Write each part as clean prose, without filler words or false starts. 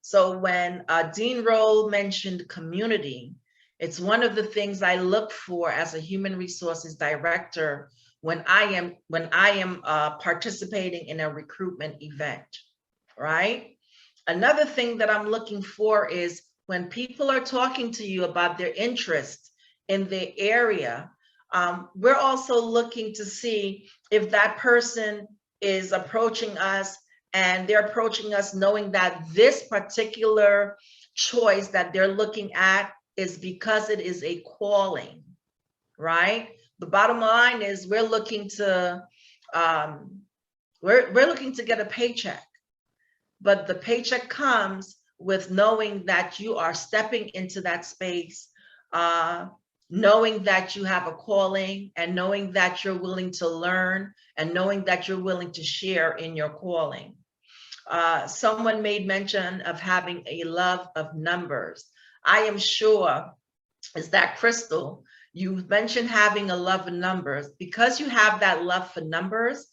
So when Dean Roll mentioned community, it's one of the things I look for as a human resources director when I am participating in a recruitment event, right? Another thing that I'm looking for is when people are talking to you about their interest in the area, we're also looking to see if that person is approaching us and they're approaching us knowing that this particular choice that they're looking at is because it is a calling, right? The bottom line is we're looking to we're looking to get a paycheck, but the paycheck comes with knowing that you are stepping into that space, knowing that you have a calling, and knowing that you're willing to learn, and knowing that you're willing to share in your calling. Someone made mention of having a love of numbers. I am sure, is that Crystal? You mentioned having a love of numbers. Because you have that love for numbers,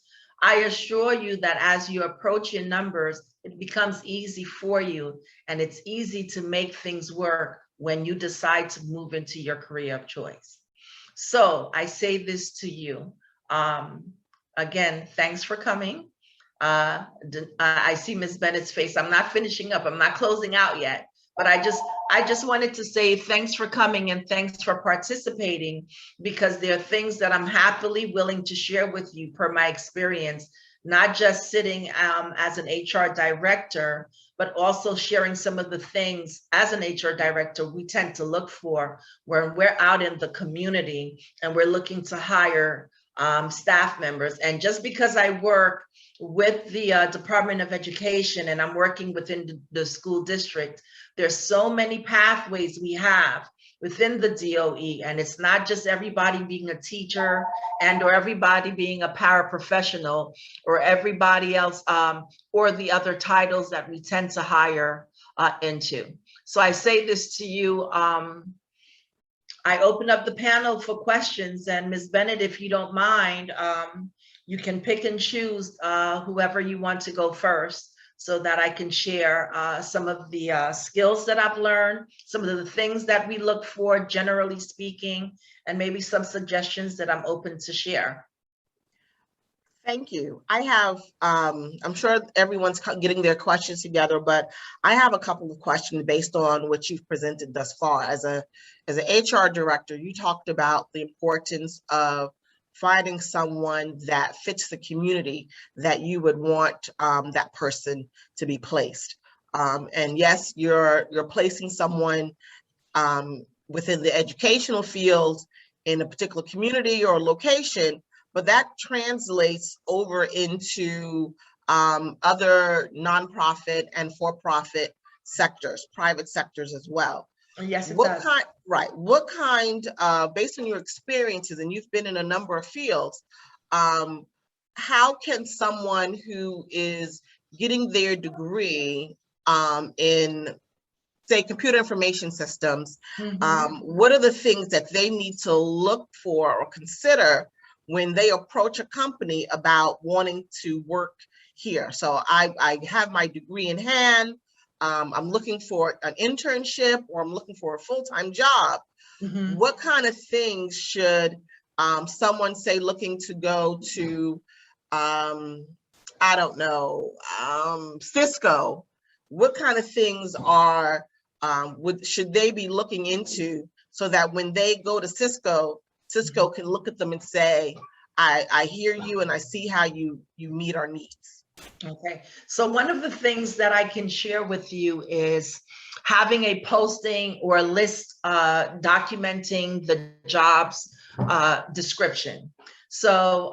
I assure you that as you approach your numbers, it becomes easy for you, and it's easy to make things work when you decide to move into your career of choice. So I say this to you. Again, thanks for coming. I see Ms. Bennett's face. I'm not finishing up. I'm not closing out yet, but I just wanted to say thanks for coming and thanks for participating, because there are things that I'm happily willing to share with you per my experience, not just sitting as an HR director, but also sharing some of the things as an HR director we tend to look for when we're out in the community and we're looking to hire staff members. And just because I work with the Department of Education and I'm working within the school district, there's so many pathways we have within the DOE, and it's not just everybody being a teacher and or everybody being a paraprofessional or everybody else or the other titles that we tend to hire into. So I say this to you, I open up the panel for questions, and Ms. Bennett, if you don't mind, you can pick and choose whoever you want to go first, so that I can share some of the skills that I've learned, some of the things that we look for, generally speaking, and maybe some suggestions that I'm open to share. Thank you. I have, I'm sure everyone's getting their questions together, but I have a couple of questions based on what you've presented thus far. As an HR director, you talked about the importance of finding someone that fits the community that you would want that person to be placed. And yes, you're placing someone within the educational field in a particular community or location, but that translates over into other nonprofit and for-profit sectors, private sectors as well. Yes, it does. What kind, based on your experiences, and you've been in a number of fields, how can someone who is getting their degree in, say, computer information systems, what are the things that they need to look for or consider when they approach a company about wanting to work here? So I have my degree in hand, I'm looking for an internship, or I'm looking for a full-time job. What kind of things should someone, say, looking to go to, I don't know, Cisco, what kind of things are, should they be looking into so that when they go to Cisco, Cisco can look at them and say, I hear you and I see how you meet our needs? Okay, so one of the things that I can share with you is having a posting or a list documenting the job's description. So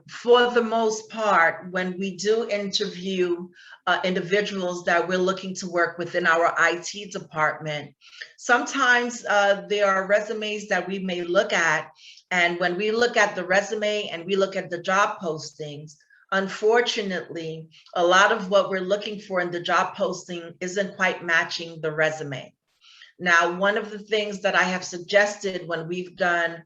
for the most part, when we do interview individuals that we're looking to work within our IT department, sometimes there are resumes that we may look at, and when we look at the resume and we look at the job postings, unfortunately, a lot of what we're looking for in the job posting isn't quite matching the resume. Now, one of the things that I have suggested when we've done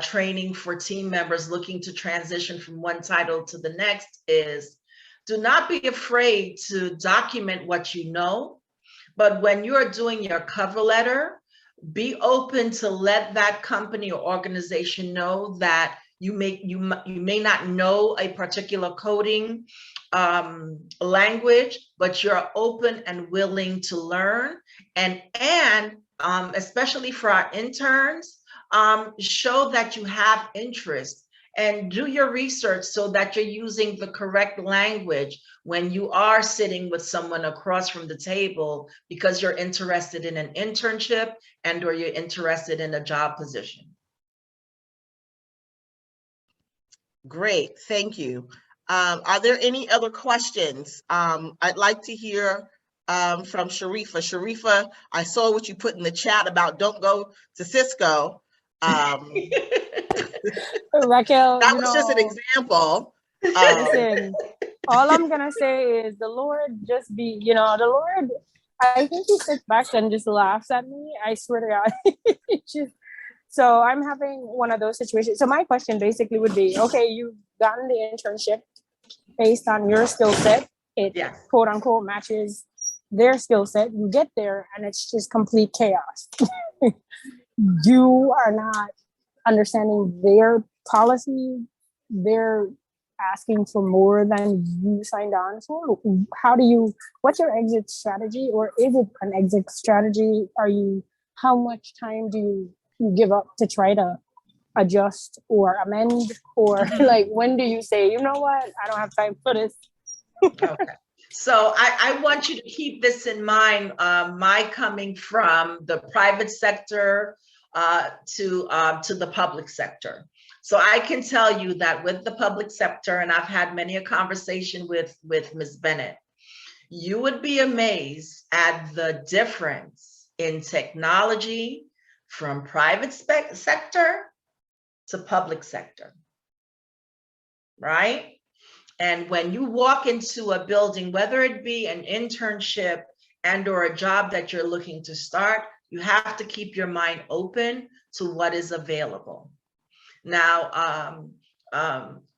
training for team members looking to transition from one title to the next is, do not be afraid to document what you know, But when you're doing your cover letter, be open to let that company or organization know that you may not know a particular coding language, but you're open and willing to learn. And especially for our interns, show that you have interest and do your research so that you're using the correct language when you are sitting with someone across from the table, because you're interested in an internship and or you're interested in a job position. Great, thank you. Are there any other questions? I'd like to hear from Sharifa. Sharifa, I saw what you put in the chat about don't go to Cisco. Raquel, that was just an example. Listen, all I'm gonna say is the Lord just be, the Lord, I think he sits back and just laughs at me. I swear to God. So I'm having one of those situations. So my question basically would be, okay, you've gotten the internship based on your skill set. It quote unquote matches their skill set. You get there and it's just complete chaos. You are not understanding their policy. They're asking for more than you signed on for. What's your exit strategy, or is it an exit strategy? How much time do you give up to try to adjust or amend, or like, when do you say, you know what, I don't have time for this? Okay. So I want you to keep this in mind, my coming from the private sector to the public sector. So I can tell you that with the public sector, and I've had many a conversation with Ms. Bennett, you would be amazed at the difference in technology from private sector to public sector, right? And when you walk into a building, whether it be an internship and or a job that you're looking to start, you have to keep your mind open to what is available. Now,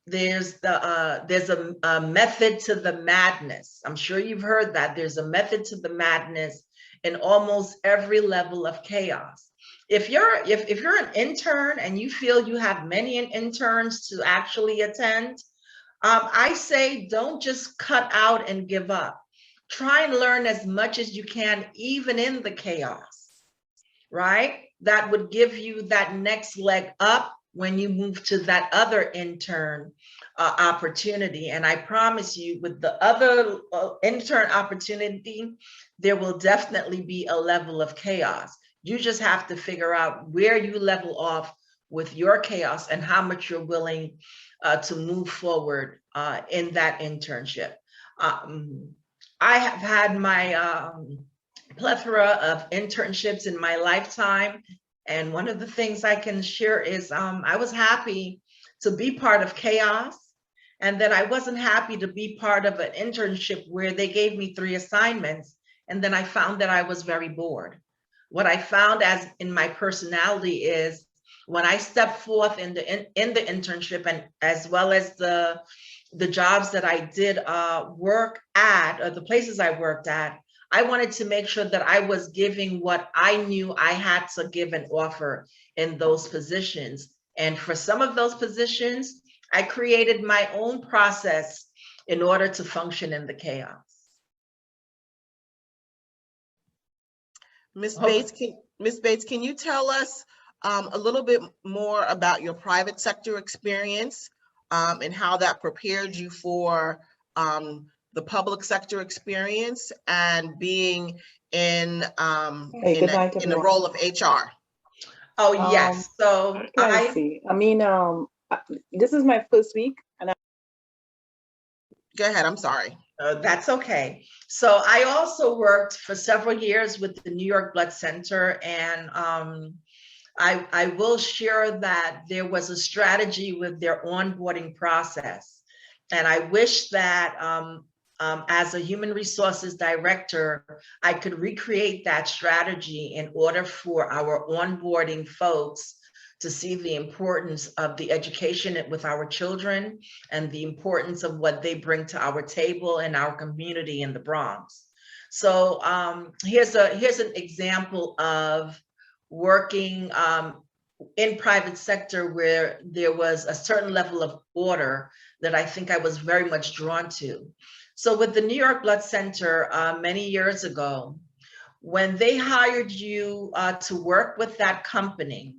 there's a method to the madness. I'm sure you've heard that. There's a method to the madness in almost every level of chaos. If you're an intern and you feel you have many interns to actually attend, I say don't just cut out and give up. Try and learn as much as you can, even in the chaos, right? That would give you that next leg up when you move to that other intern opportunity. And I promise you, with the other intern opportunity, there will definitely be a level of chaos. You just have to figure out where you level off with your chaos and how much you're willing to move forward in that internship. I have had my plethora of internships in my lifetime. And one of the things I can share is I was happy to be part of chaos. And then I wasn't happy to be part of an internship where they gave me 3 assignments. And then I found that I was very bored. What I found as in my personality is when I stepped forth in the internship, and as well as the jobs that I did work at, or the places I worked at, I wanted to make sure that I was giving what I knew I had to give and offer in those positions. And for some of those positions, I created my own process in order to function in the chaos. Ms. Bates, can you tell us a little bit more about your private sector experience and how that prepared you for the public sector experience and being in the role of HR? Oh, yes. So I see. I mean, this is my first week, and go ahead. I'm sorry. That's okay. So I also worked for several years with the New York Blood Center, and I will share that there was a strategy with their onboarding process. And I wish that as a human resources director, I could recreate that strategy in order for our onboarding folks to see the importance of the education with our children and the importance of what they bring to our table and our community in the Bronx. So here's an example of working in private sector where there was a certain level of order that I think I was very much drawn to. So with the New York Blood Center many years ago, when they hired you to work with that company,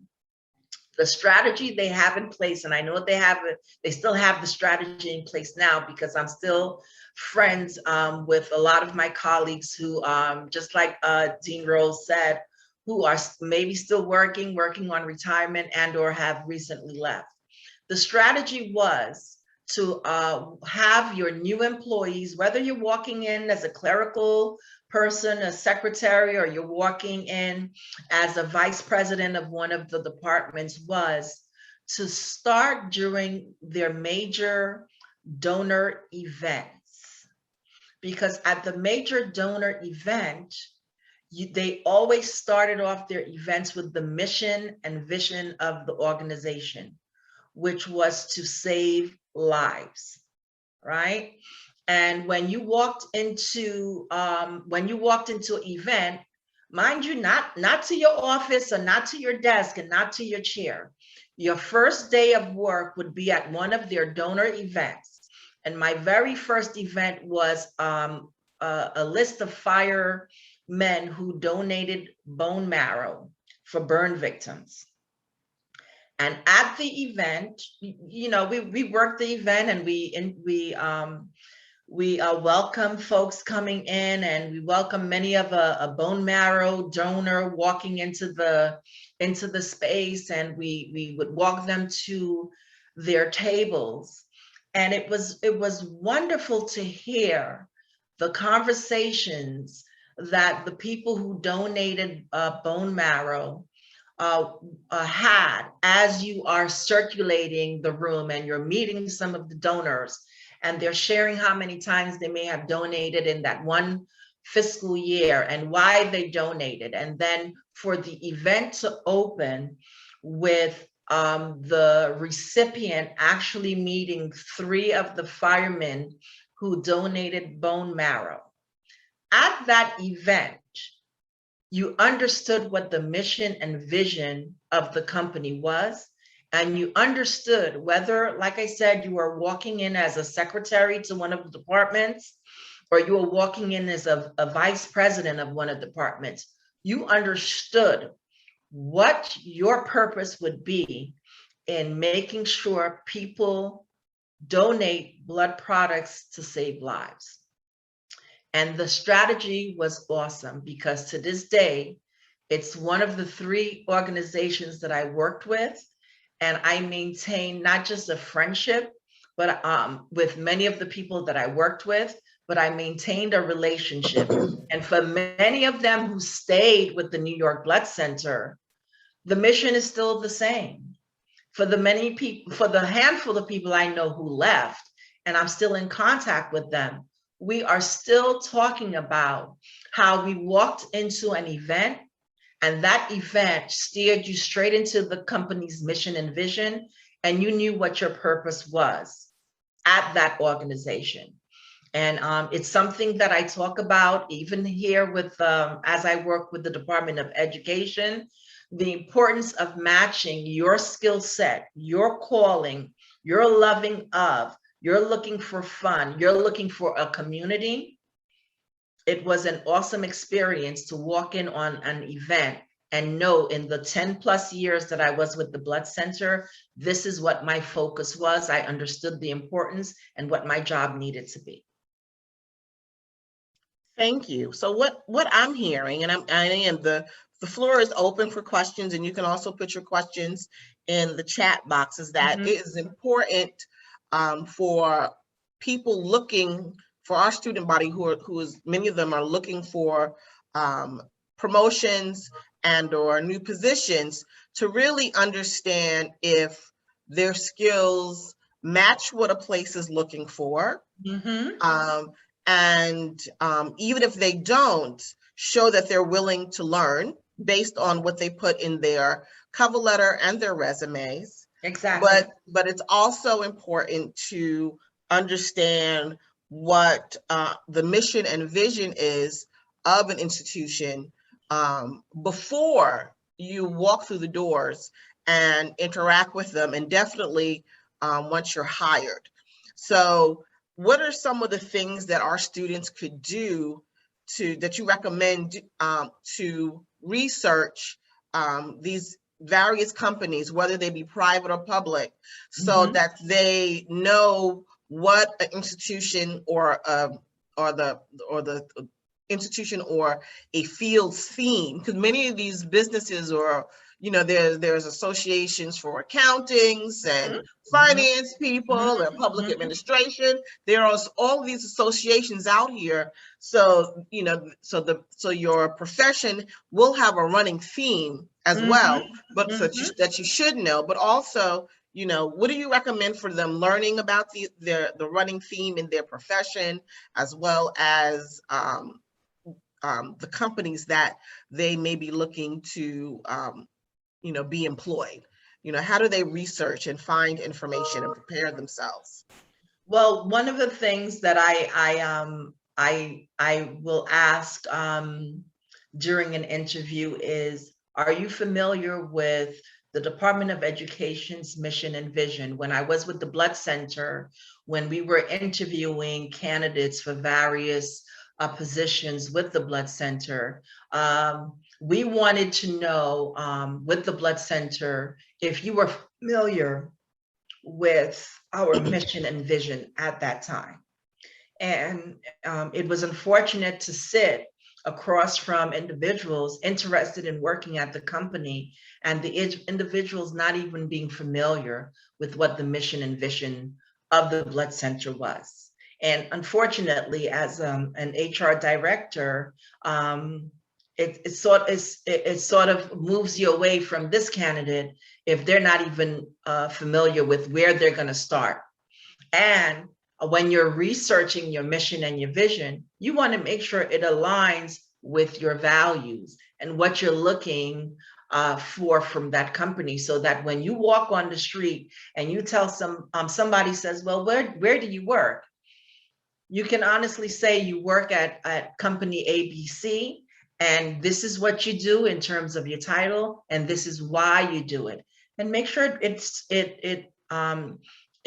the strategy they have in place, and I know they still have the strategy in place now, because I'm still friends with a lot of my colleagues who, just like Dean Rose said, who are maybe still working on retirement and or have recently left. The strategy was to have your new employees, whether you're walking in as a clerical person, a secretary, or you're walking in as a vice president of one of the departments, was to start during their major donor events. Because at the major donor event, they always started off their events with the mission and vision of the organization, which was to save lives, right? And when you walked into an event, mind you, not to your office or not to your desk and not to your chair. Your first day of work would be at one of their donor events. And my very first event was a list of firemen who donated bone marrow for burn victims. And at the event, you know, we worked the event, and we welcome folks coming in, and we welcome many of a bone marrow donor walking into the space, and we would walk them to their tables. And it was wonderful to hear the conversations that the people who donated bone marrow had as you are circulating the room and you're meeting some of the donors, and they're sharing how many times they may have donated in that one fiscal year and why they donated. And then for the event to open with the recipient actually meeting 3 of the firemen who donated bone marrow. At that event, you understood what the mission and vision of the company was, and you understood whether, like I said, you were walking in as a secretary to one of the departments, or you were walking in as a vice president of one of the departments. You understood what your purpose would be in making sure people donate blood products to save lives. And the strategy was awesome, because to this day, it's one of the 3 organizations that I worked with, and I maintain not just a friendship, but with many of the people that I worked with, but I maintained a relationship. And for many of them who stayed with the New York Blood Center, the mission is still the same. For the many people, for the handful of people I know who left, and I'm still in contact with them, we are still talking about how we walked into an event, and that event steered you straight into the company's mission and vision, and you knew what your purpose was at that organization. And it's something that I talk about even here with, as I work with the Department of Education, the importance of matching your skill set, your calling, your loving of, you're looking for fun, you're looking for a community. It was an awesome experience to walk in on an event and know in the 10+ years that I was with the Blood Center, this is what my focus was. I understood the importance and what my job needed to be. Thank you. So what I'm hearing, and the floor is open for questions, and you can also put your questions in the chat box, is that it is important for people looking, for our student body who is many of them are looking for promotions and or new positions, to really understand if their skills match what a place is looking for. And even if they don't, show that they're willing to learn based on what they put in their cover letter and their resumes. Exactly. But it's also important to understand what the mission and vision is of an institution before you walk through the doors and interact with them, and definitely once you're hired. So what are some of the things that our students could do that you recommend to research these various companies, whether they be private or public, so that they know what an institution or the institution or a field's theme? Because many of these businesses, or there's associations for accountings and finance people and public administration. There are all these associations out here. So so your profession will have a running theme as well, but that you should know. But also, what do you recommend for them learning about the running theme in their profession, as well as the companies that they may be looking to be employed? How do they research and find information and prepare themselves? Well, one of the things that I will ask during an interview is, are you familiar with the Department of Education's mission and vision? When I was with the Blood Center, when we were interviewing candidates for various positions with the Blood Center, we wanted to know with the Blood Center if you were familiar with our mission and vision at that time. And it was unfortunate to sit across from individuals interested in working at the company, and the individuals not even being familiar with what the mission and vision of the Blood Center was. And unfortunately, as an HR director, it sort of moves you away from this candidate if they're not even familiar with where they're going to start. And when you're researching your mission and your vision, you want to make sure it aligns with your values and what you're looking for from that company, so that when you walk on the street and you tell somebody says, well, where do you work? You can honestly say you work at company ABC, and this is what you do in terms of your title, and this is why you do it. And make sure it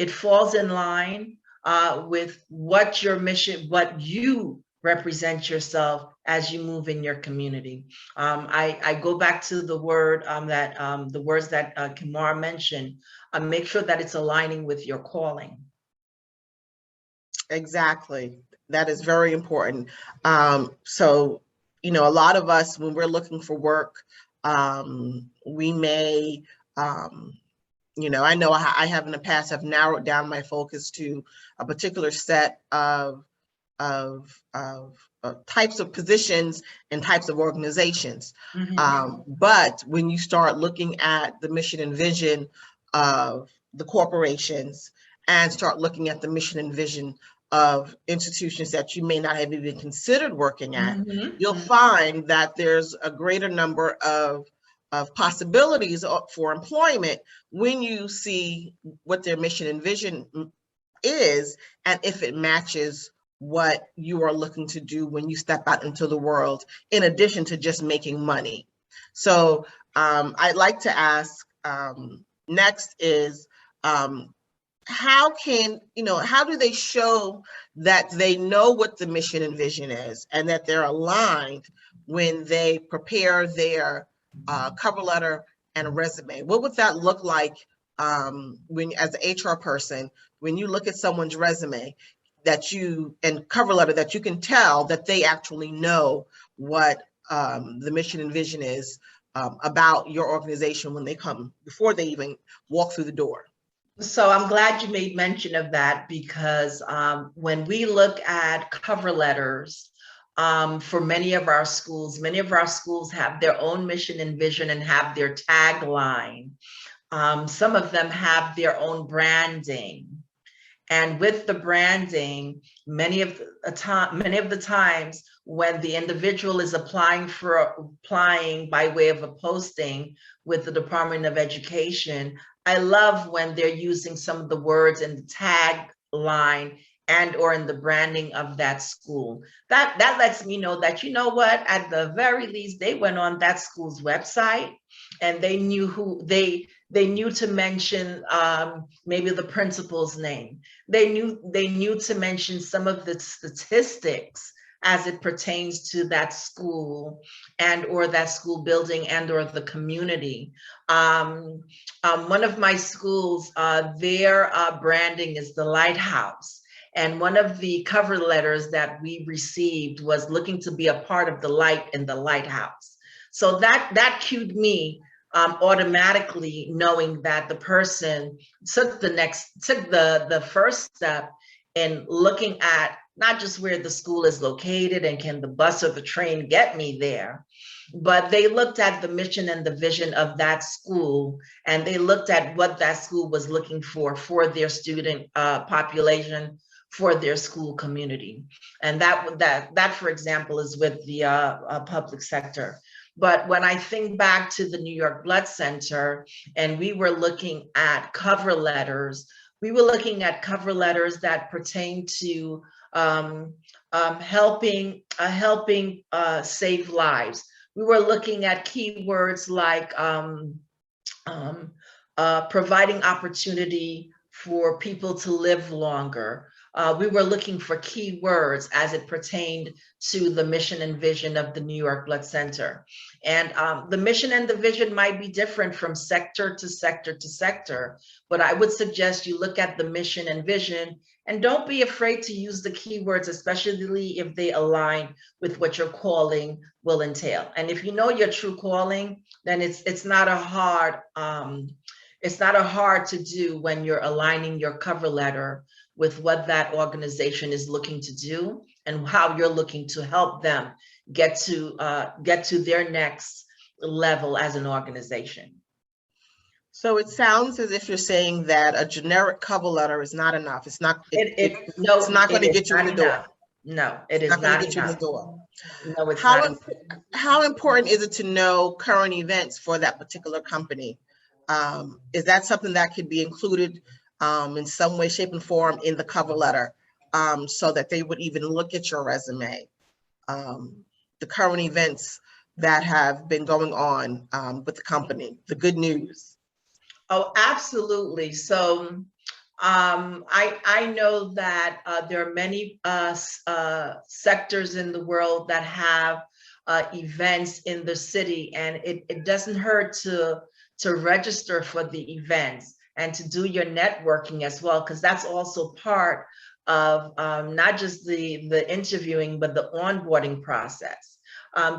falls in line with what your mission, what you represent yourself as you move in your community. I go back to the word the words that Kimara mentioned. Make sure that it's aligning with your calling. Exactly. That is very important. So, a lot of us, when we're looking for work, we may, I know I have in the past have narrowed down my focus to a particular set of types of positions and types of organizations. But when you start looking at the mission and vision of the corporations, and start looking at the mission and vision of institutions that you may not have even considered working at, you'll find that there's a greater number of possibilities for employment when you see what their mission and vision is, and if it matches what you are looking to do when you step out into the world, in addition to just making money. So I'd like to ask, next is, how do they show that they know what the mission and vision is, and that they're aligned when they prepare their cover letter and a resume? What would that look like when, as an HR person, when you look at someone's resume and cover letter, that you can tell that they actually know what the mission and vision is about your organization before they even walk through the door? So I'm glad you made mention of that, because when we look at cover letters for many of our schools have their own mission and vision and have their tagline. Some of them have their own branding. And with the branding, many of the times when the individual is applying by way of a posting with the Department of Education, I love when they're using some of the words in the tagline and or in the branding of that school. That lets me know that, you know what, at the very least, they went on that school's website and they knew who they knew to mention maybe the principal's name. They knew to mention some of the statistics as it pertains to that school and or that school building and or the community. One of my schools, their branding is the Lighthouse. And one of the cover letters that we received was looking to be a part of the light in the lighthouse. So that cued me automatically, knowing that the person took the first step in looking at not just where the school is located and can the bus or the train get me there, but they looked at the mission and the vision of that school, and they looked at what that school was looking for their student population, for their school community. And that for example, is with the public sector. But when I think back to the New York Blood Center, and we were looking at cover letters, that pertain to helping save lives. We were looking at keywords like providing opportunity for people to live longer. We were looking for keywords as it pertained to the mission and vision of the New York Blood Center. And the mission and the vision might be different from sector to sector to sector, but I would suggest you look at the mission and vision and don't be afraid to use the keywords, especially if they align with what your calling will entail. And if you know your true calling, then it's not a hard to do when you're aligning your cover letter with what that organization is looking to do and how you're looking to help them get to their next level as an organization. So it sounds as if you're saying that a generic cover letter is not enough. It's not going to get you in the door. No, it is not get you in the enough. door. No, it's not. How important is it to know current events for that particular company? Is that something that could be included in some way, shape, and form in the cover letter, so that they would even look at your resume? The current events that have been going on with the company, the good news. Oh, absolutely. So I know that there are many sectors in the world that have events in the city, and it doesn't hurt to register for the events and to do your networking as well, because that's also part of not just the interviewing, but the onboarding process.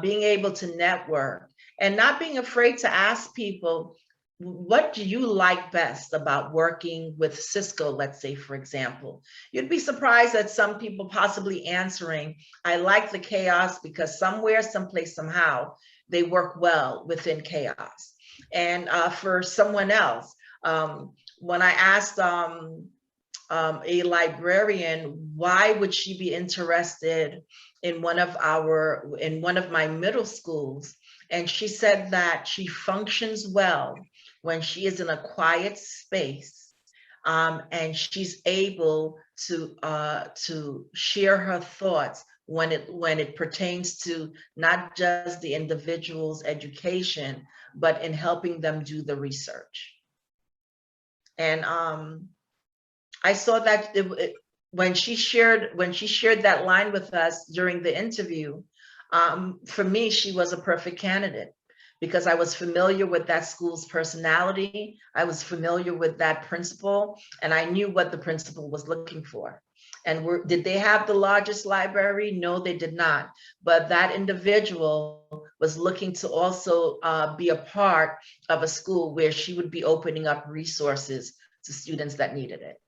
Being able to network and not being afraid to ask people, what do you like best about working with Cisco, let's say, for example? You'd be surprised at some people possibly answering, I like the chaos because somewhere, someplace, somehow, they work well within chaos. And for someone else, when I asked a librarian, why would she be interested in one of my middle schools? And she said that she functions well when she is in a quiet space, and she's able to share her thoughts when it pertains to not just the individual's education, but in helping them do the research. And I saw that when she shared that line with us during the interview, for me, she was a perfect candidate because I was familiar with that school's personality. I was familiar with that principal, and I knew what the principal was looking for. And did they have the largest library? No, they did not. But that individual was looking to also be a part of a school where she would be opening up resources to students that needed it.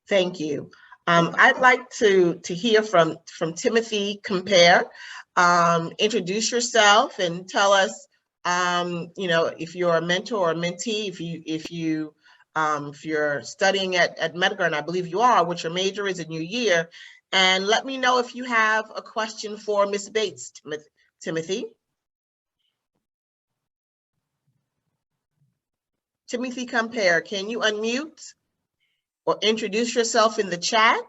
Thank you. I'd like to hear from Timothy Compare. Introduce yourself and tell us, if you're a mentor or a mentee, if you're studying at Medgar, and I believe you are, what your major is in your year, and let me know if you have a question for Ms. Bates, Timothy. Timothy Compare, can you unmute? or introduce yourself in the chat.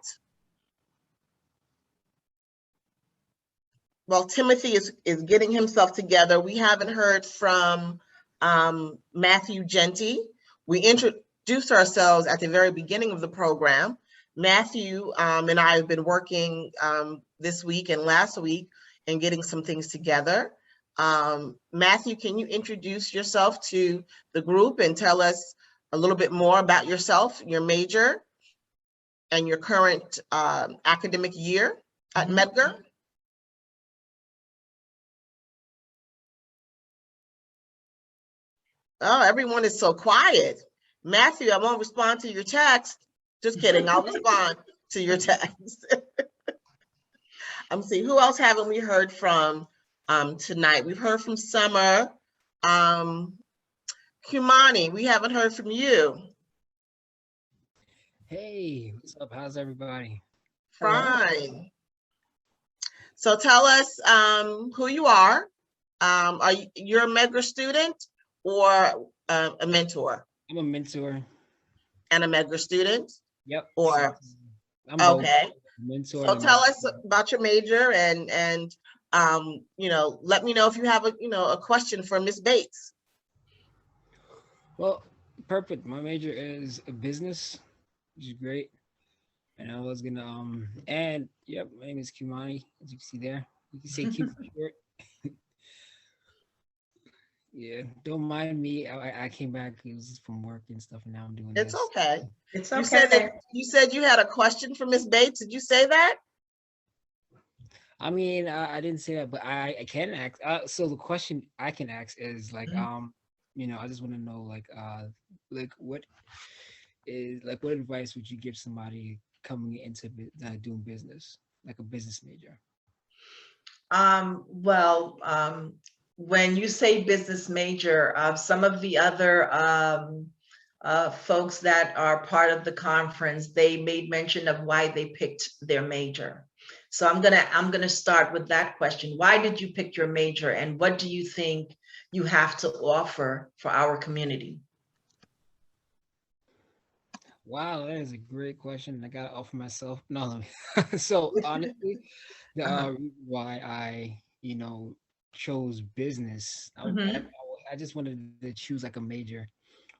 While Timothy is getting himself together, we haven't heard from Matthew Genty. We introduced ourselves at the very beginning of the program. Matthew and I have been working this week and last week and getting some things together. Matthew, can you introduce yourself to the group and tell us a little bit more about yourself, your major, and your current academic year at Medgar? Oh, everyone is so quiet. Matthew, I won't respond to your text. Just kidding, I'll respond to your text. I'm seeing, who else haven't we heard from tonight? We've heard from Summer. Humani, we haven't heard from you. Hey, what's up? How's everybody? Fine. So tell us who you are. You're a Medgar student or a mentor? I'm a mentor. And a Medgar student? Yep. Or I'm okay. Mentor. So tell us about your major and you know, let me know if you have a question for Miss Bates. Well, perfect. My major is a business, which is great. And I was gonna and yep, my name is Kumani, as you can see there. You can say Q for short. Yeah, don't mind me. I came back, it was from work and stuff, and now I'm doing It's this. okay. It's You okay. said you had a question for Miss Bates. Did you say that? I mean, I didn't say that, but I can ask. So the question I can ask is like, you know, I just want to know like what advice would you give somebody coming into doing business, like a business major? When you say business major, some of the other folks that are part of the conference, they made mention of why they picked their major. So I'm gonna start with that question. Why did you pick your major, and what do you think you have to offer for our community? Wow, that is a great question. I gotta offer myself. No, so honestly, the why I chose business, I just wanted to choose like a major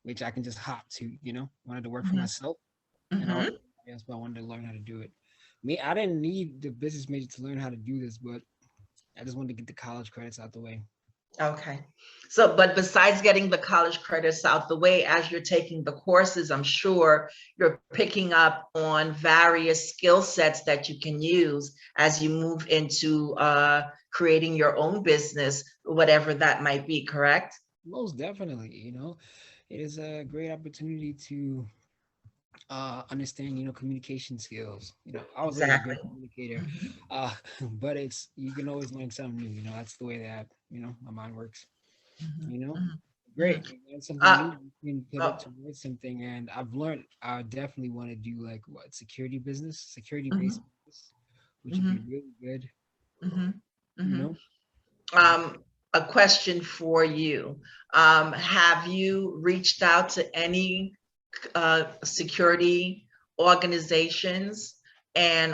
which I can just hop to. Wanted to work for myself, and that's why I wanted to learn how to do it. Me, I didn't need the business major to learn how to do this, but I just wanted to get the college credits out the way. Okay. So, but besides getting the college credits out the way, as you're taking the courses, I'm sure you're picking up on various skill sets that you can use as you move into creating your own business, whatever that might be, correct? Most definitely, it is a great opportunity to understand communication skills. I was already a Exactly. good communicator, but you can always learn something new. That's the way that my mind works. Great. You learn something new, you can put it towards something. And I've learned I definitely want to do like security based business, which would be really good. A question for you. Have you reached out to any security organizations and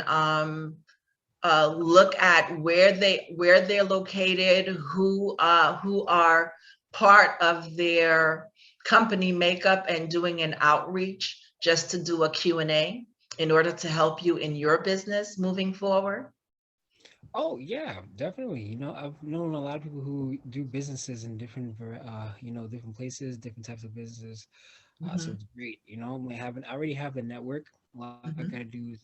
look at where they're located, who are part of their company makeup, and doing an outreach just to do a Q&A in order to help you in your business moving forward? Oh yeah, definitely. I've known a lot of people who do businesses in different, different places, different types of businesses. So it's great. I already have the network. All I gotta do is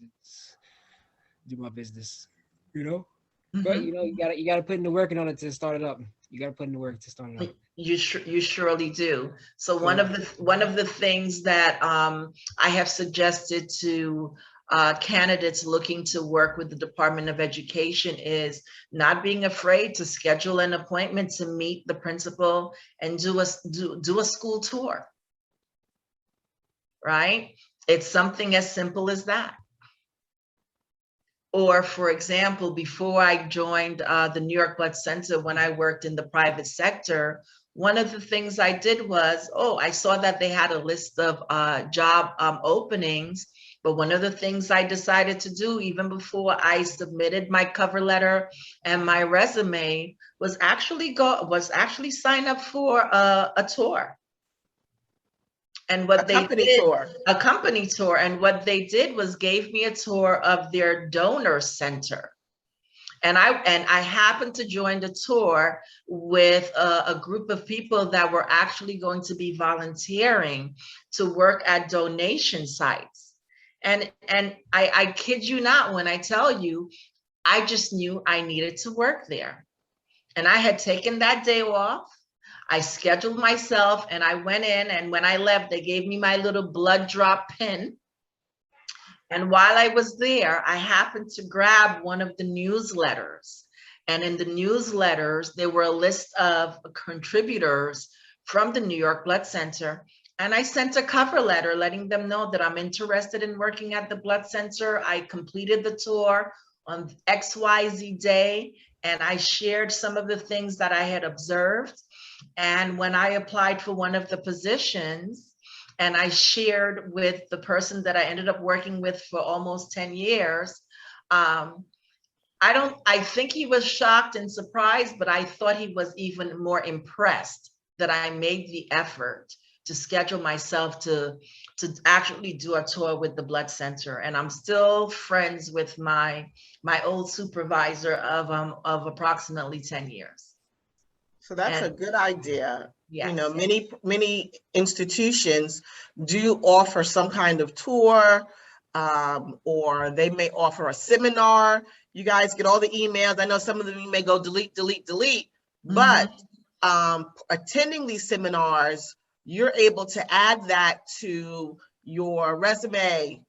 do my business. But you gotta put in the work in order to start it up. You gotta put in the work to start it up. You surely do. So one of the things that I have suggested to candidates looking to work with the Department of Education is not being afraid to schedule an appointment to meet the principal and do a school tour. Right? It's something as simple as that. Or for example, before I joined the New York Blood Center, when I worked in the private sector, one of the things I did was, I saw that they had a list of job openings. But one of the things I decided to do, even before I submitted my cover letter and my resume, was actually sign up for a tour. And what they did, a company tour, and what they did was gave me a tour of their donor center. And I happened to join the tour with a group of people that were actually going to be volunteering to work at donation sites. And I kid you not when I tell you, I just knew I needed to work there. And I had taken that day off. I scheduled myself and I went in, and when I left, they gave me my little blood drop pin. And while I was there, I happened to grab one of the newsletters. And in the newsletters, there were a list of contributors from the New York Blood Center. And I sent a cover letter letting them know that I'm interested in working at the blood center. I completed the tour on XYZ day, and I shared some of the things that I had observed. And when I applied for one of the positions, and I shared with the person that I ended up working with for almost 10 years, I think he was shocked and surprised, but I thought he was even more impressed that I made the effort to schedule myself to actually do a tour with the blood center. And I'm still friends with my old supervisor of approximately 10 years. So that's a good idea. Yes. You know, many institutions do offer some kind of tour, or they may offer a seminar. You guys get all the emails. I know some of them you may go delete, but attending these seminars, you're able to add that to your resume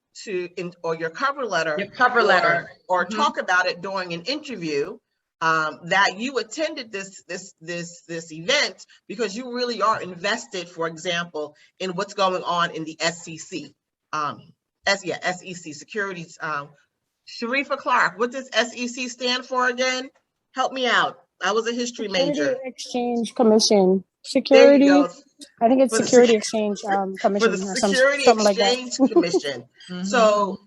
or your cover letter. Or talk about it during an interview. That you attended this event because you really are invested, for example, in what's going on in the SEC, SEC Securities. Sharifa Clark, what does SEC stand for again? Help me out. I was a history major. Security Exchange Commission. Security. There you go. I think it's Security Exchange Commission. For the Security Exchange Commission. So,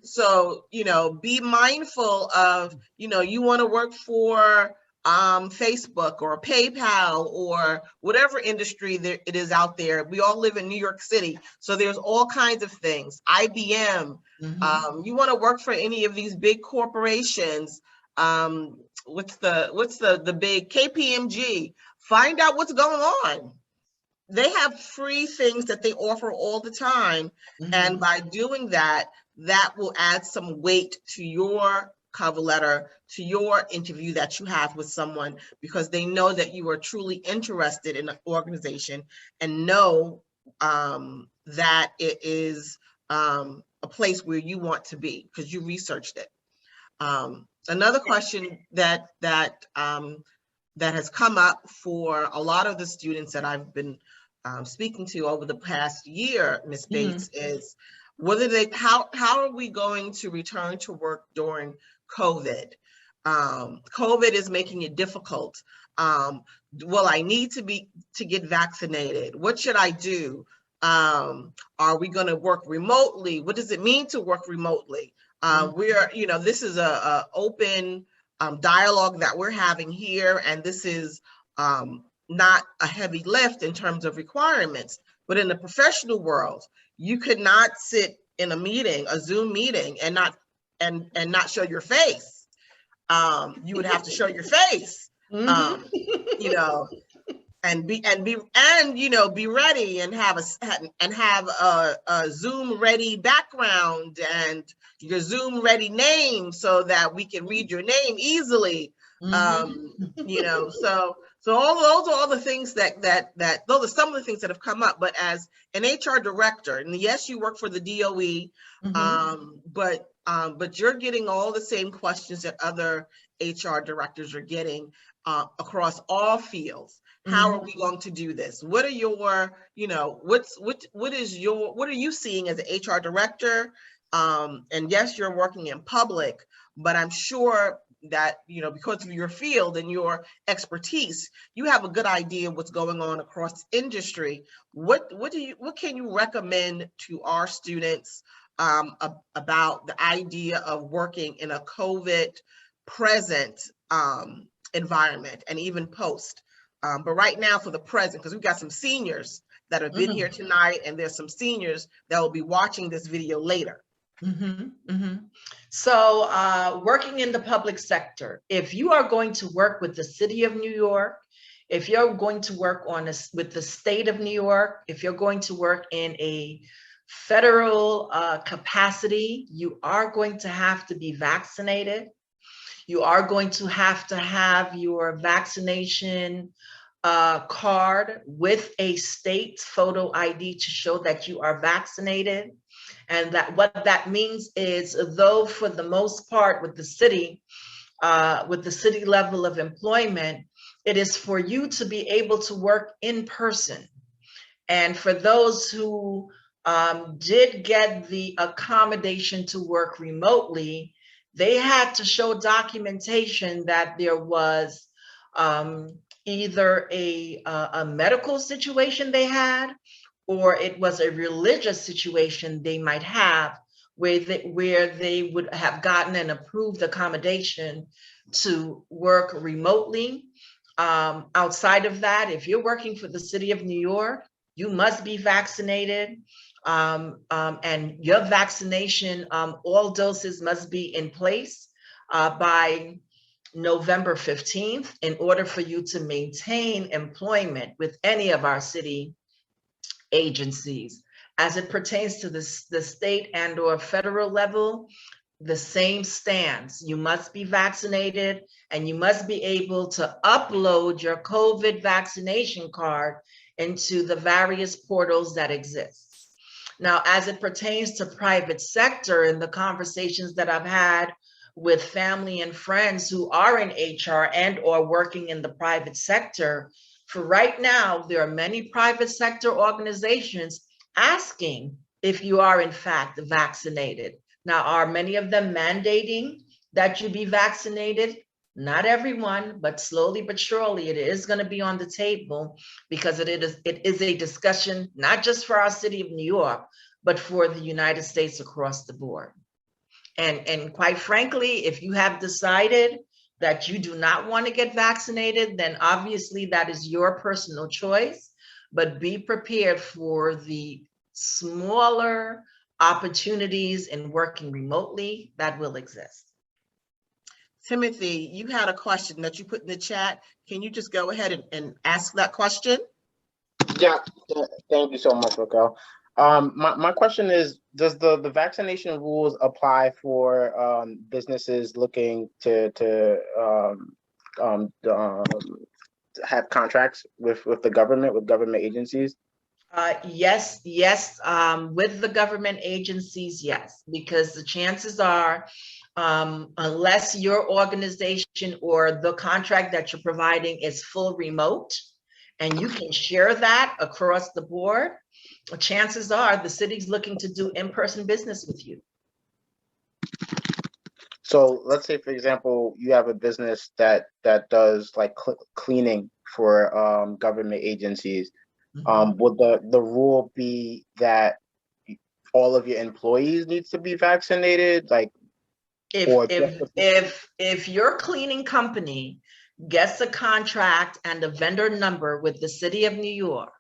you know, be mindful of, you know, you want to work for Facebook or PayPal or whatever industry it is out there. We all live in New York City, so there's all kinds of things. IBM, you want to work for any of these big corporations. What's the big KPMG? Find out what's going on. They have free things that they offer all the time. And by doing that, that will add some weight to your cover letter, to your interview that you have with someone, because they know that you are truly interested in an organization and know that it is a place where you want to be because you researched it. Another question that has come up for a lot of the students that I've been speaking to over the past year, Ms. Bates, is whether how are we going to return to work during COVID? COVID is making it difficult. Will I need to get vaccinated? What should I do? Are we going to work remotely? What does it mean to work remotely? This is a open dialogue that we're having here, and this is not a heavy lift in terms of requirements, but in the professional world, you could not sit in a Zoom meeting and not show your face. You would have to show your face, and be ready and have a Zoom ready background and your Zoom ready name so that we can read your name easily. So all those are all the things that those are some of the things that have come up. But as an HR director, and yes, you work for the DOE, but you're getting all the same questions that other HR directors are getting across all fields. How are we going to do this? What are your, what are you seeing as an HR director? And yes, you're working in public, but I'm sure that, because of your field and your expertise, you have a good idea of what's going on across the industry. What can you recommend to our students about the idea of working in a COVID present environment and even post? But right now for the present, because we've got some seniors that have been here tonight, and there's some seniors that will be watching this video later. So working in the public sector, if you are going to work with the city of New York, if you're going to work with the state of New York, if you're going to work in a federal capacity, you are going to have to be vaccinated. You are going to have your vaccination card with a state photo ID to show that you are vaccinated. And that what that means is, though for the most part with the city level of employment, it is for you to be able to work in person. And for those who did get the accommodation to work remotely, they had to show documentation that there was either a medical situation they had, or it was a religious situation they might have where they would have gotten an approved accommodation to work remotely. Outside of that, if you're working for the city of New York, you must be vaccinated. And your vaccination, all doses must be in place by November 15th in order for you to maintain employment with any of our city agencies. As it pertains to the state and or federal level, the same stands. You must be vaccinated, and you must be able to upload your COVID vaccination card into the various portals that exist. Now, as it pertains to private sector, and the conversations that I've had with family and friends who are in HR and or working in the private sector, for right now, there are many private sector organizations asking if you are in fact vaccinated. Now, are many of them mandating that you be vaccinated? Not everyone, but slowly but surely it is going to be on the table, because it is a discussion, not just for our city of New York, but for the United States across the board. And quite frankly, if you have decided that you do not want to get vaccinated, then obviously that is your personal choice, but be prepared for the smaller opportunities in working remotely that will exist. Timothy, you had a question that you put in the chat. Can you just go ahead and ask that question? Yeah, thank you so much, Raquel. My question is, does the vaccination rules apply for businesses looking to have contracts with the government, with government agencies? Yes, with the government agencies, yes, because the chances are, unless your organization or the contract that you're providing is full remote, and you can share that across the board, chances are the city's looking to do in-person business with you. So let's say, for example, you have a business that does like cleaning for government agencies. Would the rule be that all of your employees needs to be vaccinated? Like, if your cleaning company gets a contract and a vendor number with the city of New York,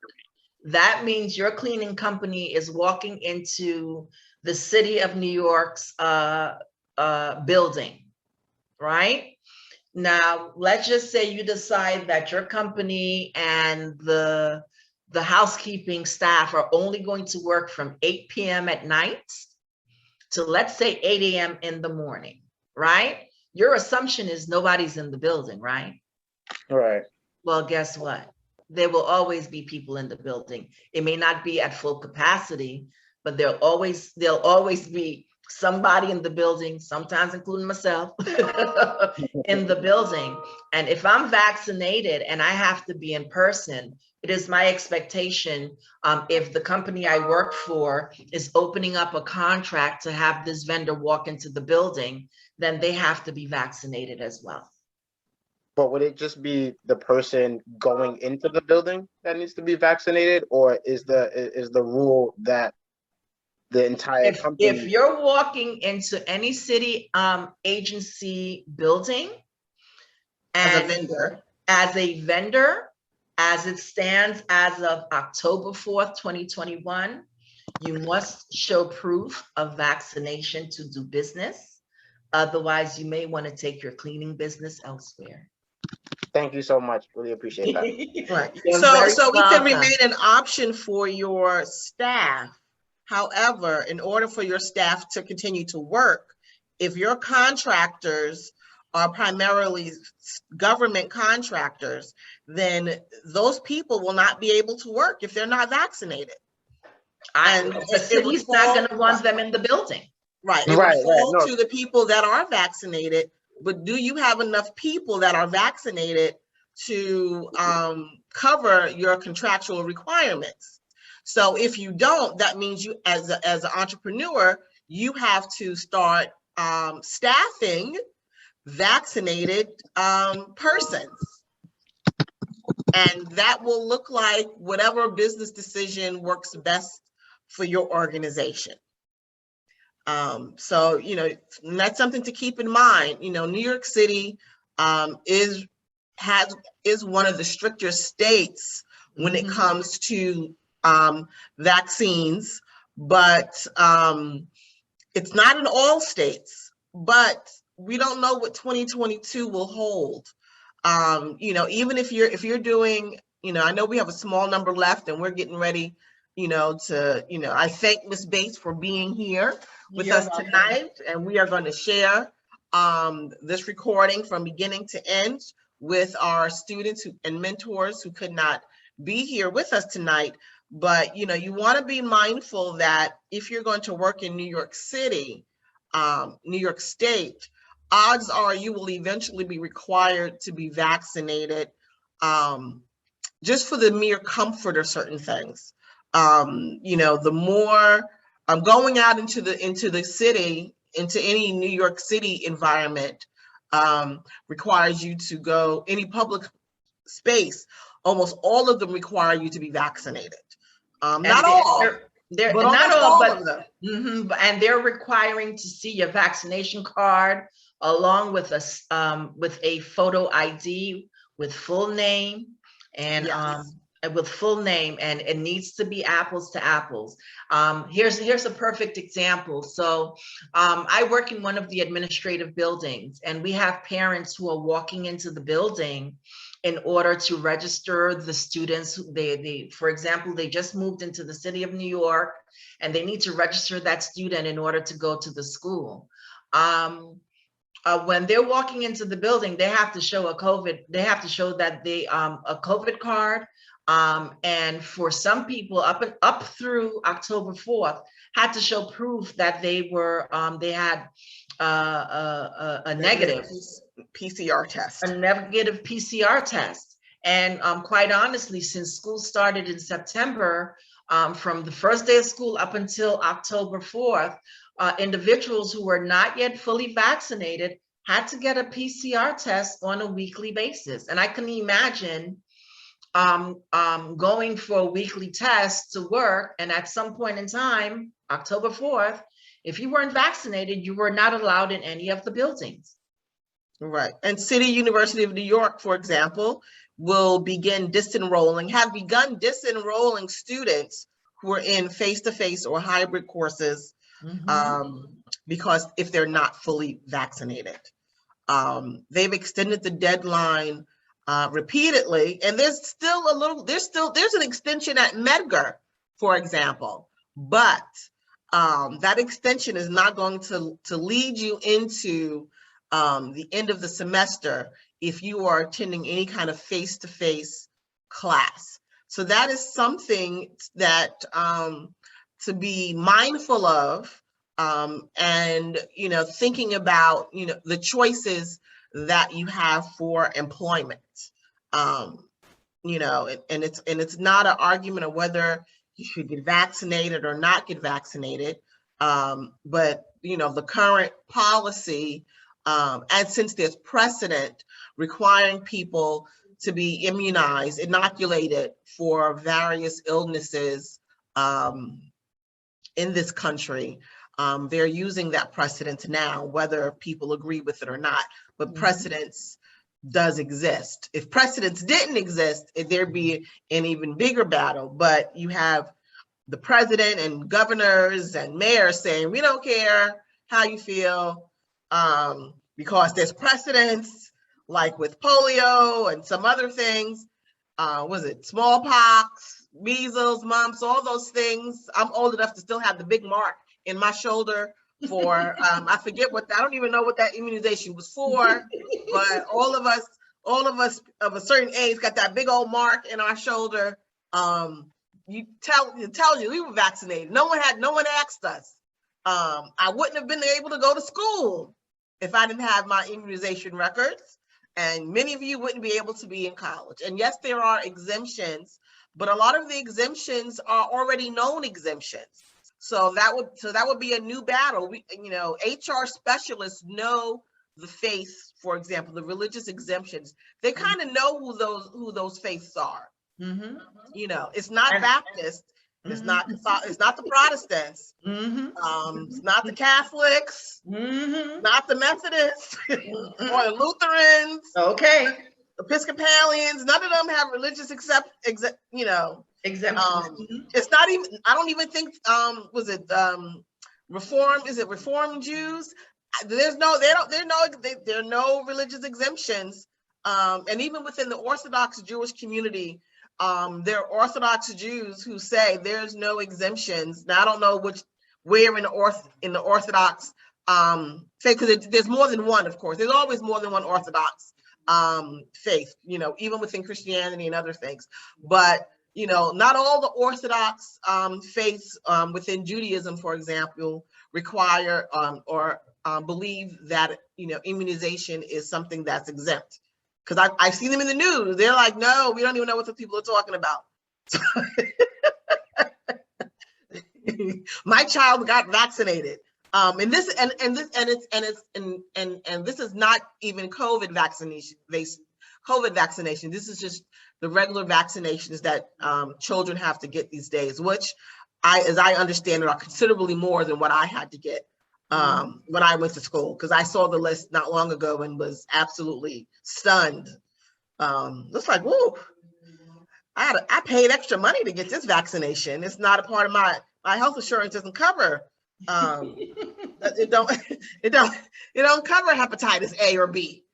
that means your cleaning company is walking into the city of New York's building, right? Now, let's just say you decide that your company and the housekeeping staff are only going to work from 8 p.m. at night to, let's say, 8 a.m. in the morning, right? Your assumption is nobody's in the building, right? Right. Well, guess what? There will always be people in the building. It may not be at full capacity, but there'll always be somebody in the building, sometimes including myself, in the building. And if I'm vaccinated and I have to be in person, it is my expectation, if the company I work for is opening up a contract to have this vendor walk into the building, then they have to be vaccinated as well. But would it just be the person going into the building that needs to be vaccinated, or is the rule that the entire If company? you're walking into any city agency building As a and vendor. as a vendor, as it stands as of October 4th, 2021, you must show proof of vaccination to do business. Otherwise, you may want to take your cleaning business elsewhere. Thank you so much. Really appreciate that. Right. You're So very we can welcome. remain an option for your staff. However, in order for your staff to continue to work, if your contractors are primarily government contractors, then those people will not be able to work if they're not vaccinated. And The city's not going to want right, them in the building. right. It Right, would right, fall no. to the people that are vaccinated, but do you have enough people that are vaccinated to cover your contractual requirements? So if you don't, that means you, as an entrepreneur, you have to start staffing vaccinated persons. And that will look like whatever business decision works best for your organization. So, you know, that's something to keep in mind. You know, New York City is one of the stricter states when it comes to vaccines, but it's not in all states. But we don't know what 2022 will hold. You know, even if you're doing, you know, I know we have a small number left, and we're getting ready, you know, to, you know, I thank Ms. Bates for being here with You're us welcome. tonight, and we are going to share this recording from beginning to end with our students and mentors who could not be here with us tonight. But, you know, you want to be mindful that if you're going to work in New York City, New York State, odds are you will eventually be required to be vaccinated, just for the mere comfort of certain things. You know, the more going out into the city, into any New York City environment, requires you to go, any public space, almost all of them require you to be vaccinated. Not all, they're but not almost all, all but of them. and they're requiring to see your vaccination card along with a photo ID with full name and Yes. with full name, and it needs to be apples to apples. Here's a perfect example. So I work in one of the administrative buildings, and we have parents who are walking into the building in order to register the students. They for example, they just moved into the city of New York, and they need to register that student in order to go to the school. When they're walking into the building, they have to show they have to show that they a COVID card. And for some people up through October 4th, had to show proof that they were they had a negative PCR test. A negative PCR test. And quite honestly, since school started in September, from the first day of school up until October 4th, individuals who were not yet fully vaccinated had to get a PCR test on a weekly basis. And I can imagine going for a weekly test to work, and at some point in time, October 4th, if you weren't vaccinated, you were not allowed in any of the buildings. Right. And City University of New York, for example, will have begun disenrolling students who are in face-to-face or hybrid courses, because if they're not fully vaccinated. They've extended the deadline repeatedly, and there's an extension at Medgar, for example, but that extension is not going to lead you into the end of the semester if you are attending any kind of face-to-face class. So that is something that to be mindful of, and, you know, thinking about, you know, the choices that you have for employment. You know, and it's not an argument of whether you should get vaccinated or not get vaccinated, but, you know, the current policy And since there's precedent requiring people to be immunized, inoculated for various illnesses in this country, they're using that precedent now, whether people agree with it or not, but precedence does exist. If precedents didn't exist, there'd be an even bigger battle, but you have the president and governors and mayors saying, we don't care how you feel, because there's precedents, like with polio and some other things. Was it smallpox, measles, mumps, all those things? I'm old enough to still have the big mark in my shoulder for, I forget what, I don't even know what that immunization was for, but all of us of a certain age got that big old mark in our shoulder. It tells you we were vaccinated. No one asked us. I wouldn't have been able to go to school if I didn't have my immunization records, and many of you wouldn't be able to be in college. And yes, there are exemptions, but a lot of the exemptions are already known exemptions. So that would be a new battle. HR specialists know the faiths, for example, the religious exemptions. They kind of know who those faiths are. It's not Baptist, it's not the Protestants, it's not the Catholics, not the Methodists or the Lutherans, Okay. Episcopalians. None of them have religious exemptions. It's not even, I don't even think Reform, is it Reform Jews? There are no religious exemptions. And even within the Orthodox Jewish community, there are Orthodox Jews who say there's no exemptions. Now I don't know where in the Orthodox faith, because there's more than one, of course. There's always more than one Orthodox faith, even within Christianity and other things. But not all the Orthodox faiths within Judaism, for example, require or believe that immunization is something that's exempt. Because I've seen them in the news. They're like, no, we don't even know what the people are talking about. My child got vaccinated. And this is not even COVID vaccination. COVID vaccination. This is just the regular vaccinations that children have to get these days, which as I understand it, are considerably more than what I had to get when I went to school, because I saw the list not long ago and was absolutely stunned. It's like, whoa, I paid extra money to get this vaccination. It's not a part of my health insurance, doesn't cover. It don't cover hepatitis A or B.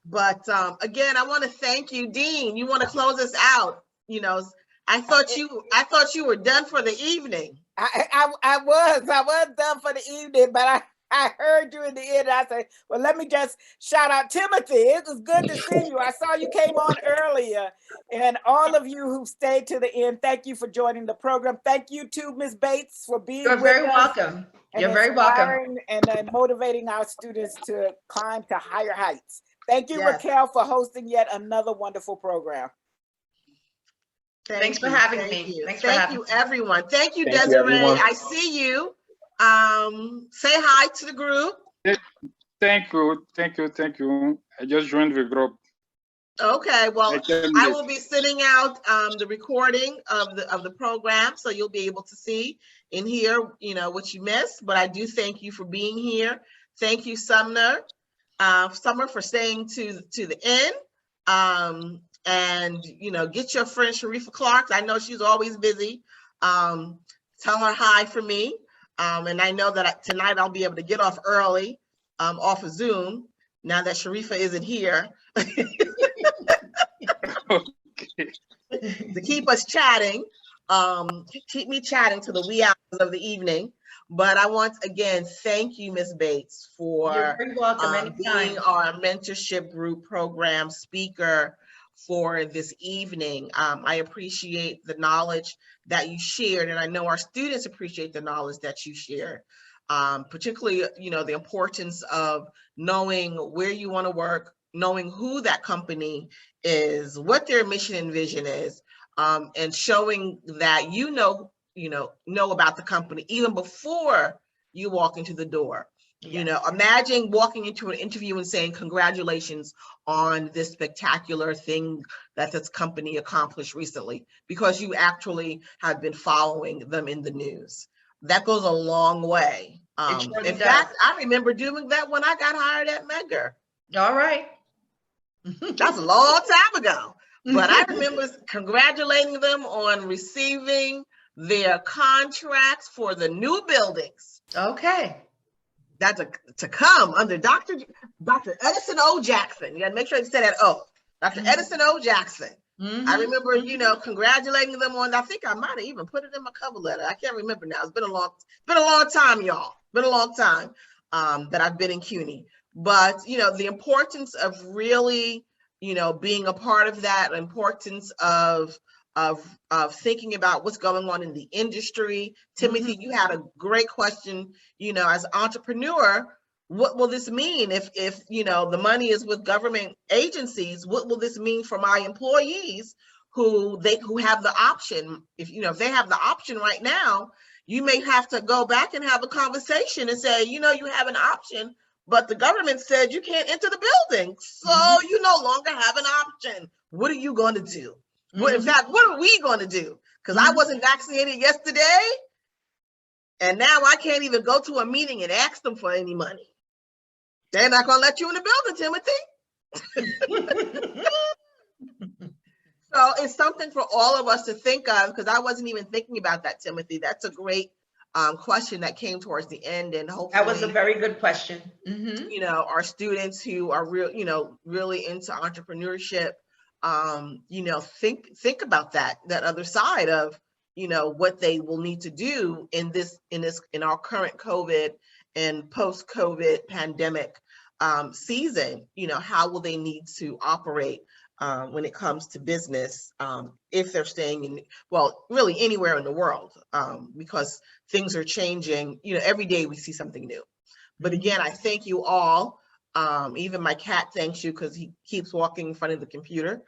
But again, I want to thank you, Dean. You want to close us out? I thought you were done for the evening. I was done for the evening, but I heard you in the end. I said, well, let me just shout out Timothy. It was good to see you. I saw you came on earlier, and all of you who stayed to the end, thank you for joining the program. Thank you to Ms. Bates for being with us. You're very welcome. You're very welcome. And motivating our students to climb to higher heights. Thank you, Yes. Raquel, for hosting yet another wonderful program. Thanks for having me. Thank you, everyone. Thank you, Thank you, Desiree. everyone. I see you. Say hi to the group. Thank you. I just joined the group. Okay, well, I I will be sending out the recording of the program, so you'll be able to see and hear, what you missed. But I do thank you for being here. Thank you, Summer, for staying to the end. And get your friend Sharifa Clark. I know she's always busy. Tell her hi for me. And I know that tonight I'll be able to get off early, off of Zoom, now that Sharifa isn't here. To keep us chatting, keep me chatting to the wee hours of the evening. But I want, again, thank you, Ms. Bates, for You're very welcome. being our mentorship group program speaker for this evening. I appreciate the knowledge that you shared, and I know our students appreciate the knowledge that you shared, particularly, the importance of knowing where you want to work, knowing who that company is, what their mission and vision is, and showing that know about the company even before you walk into the door. You know, imagine walking into an interview and saying, congratulations on this spectacular thing that this company accomplished recently, because you actually have been following them in the news. That goes a long way. In fact, I remember doing that when I got hired at Medgar. All right. That's a long time ago. But I remember congratulating them on receiving their contracts for the new buildings. Okay. That's to come under Dr. Edison O. Jackson. You got to make sure you say that. Oh, Dr. Edison O. Jackson. I remember, you know, congratulating them on. I think I might have even put it in my cover letter. I can't remember now. It's been a long time, y'all. Been a long time that I've been in CUNY. But you know, the importance of really, you know, being a part of that, importance of thinking about what's going on in the industry. Timothy, you had a great question. You know, as an entrepreneur, what will this mean if you know the money is with government agencies? What will this mean for my employees who have the option? If you know, if they have the option right now, you may have to go back and have a conversation and say, you know, you have an option, but the government said you can't enter the building, so you no longer have an option. What are you going to do? Well, in fact, what are we going to do? Because I wasn't vaccinated yesterday, and now I can't even go to a meeting and ask them for any money. They're not going to let you in the building, Timothy. So it's something for all of us to think of, because I wasn't even thinking about that, Timothy. That's a great question that came towards the end, and hopefully that was a very good question. You know, our students who are really into entrepreneurship, you know, think about that other side of, you know, what they will need to do in our current COVID and post-COVID pandemic season. You know, how will they need to operate when it comes to business, if they're staying in, well, really anywhere in the world, because things are changing. You know, every day we see something new. But again, I thank you all. Even my cat thanks you because he keeps walking in front of the computer.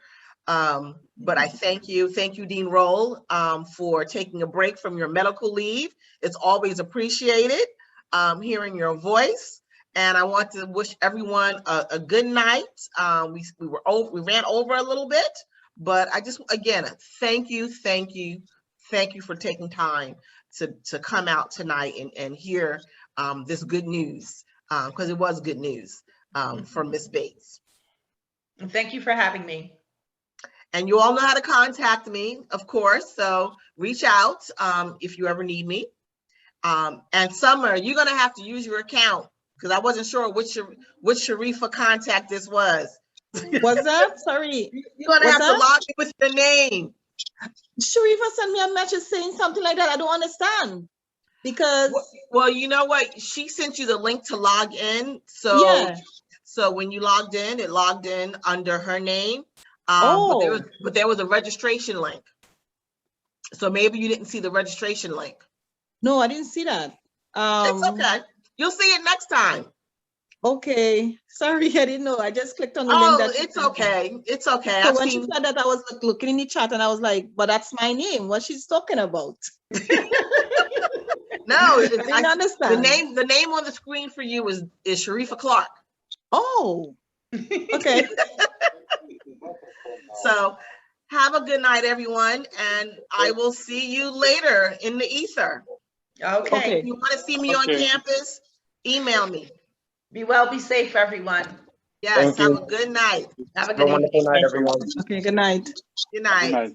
But I thank you, Dean Roll, for taking a break from your medical leave. It's always appreciated hearing your voice. And I want to wish everyone a good night. We ran over a little bit, but I just, again, thank you for taking time to come out tonight and hear this good news, because it was good news from Ms. Bates. Thank you for having me. And you all know how to contact me, of course, so reach out if you ever need me. And Summer, you're gonna have to use your account, because I wasn't sure which Sharifa contact this was. What's that? Sorry. You're gonna have to log in with your name. Sharifa sent me a message saying something like that. I don't understand. Because well, you know what? She sent you the link to log in. So yeah. So when you logged in, it logged in under her name. But there was a registration link. So maybe you didn't see the registration link. No, I didn't see that. It's okay. You'll see it next time. Okay. Sorry, I didn't know. I just clicked on the link. Oh, it's okay. It's okay. So when she said that, I was looking in the chat and I was like, but that's my name. What she's talking about? No, I didn't understand. The name on the screen for you is Sharifa Clark. Oh, okay. So have a good night, everyone, and I will see you later in the ether. Okay. If you want to see me on campus, email me. Be well, be safe, everyone. Yes, have a good night. Have a good wonderful night, everyone. Okay, good night. Good night.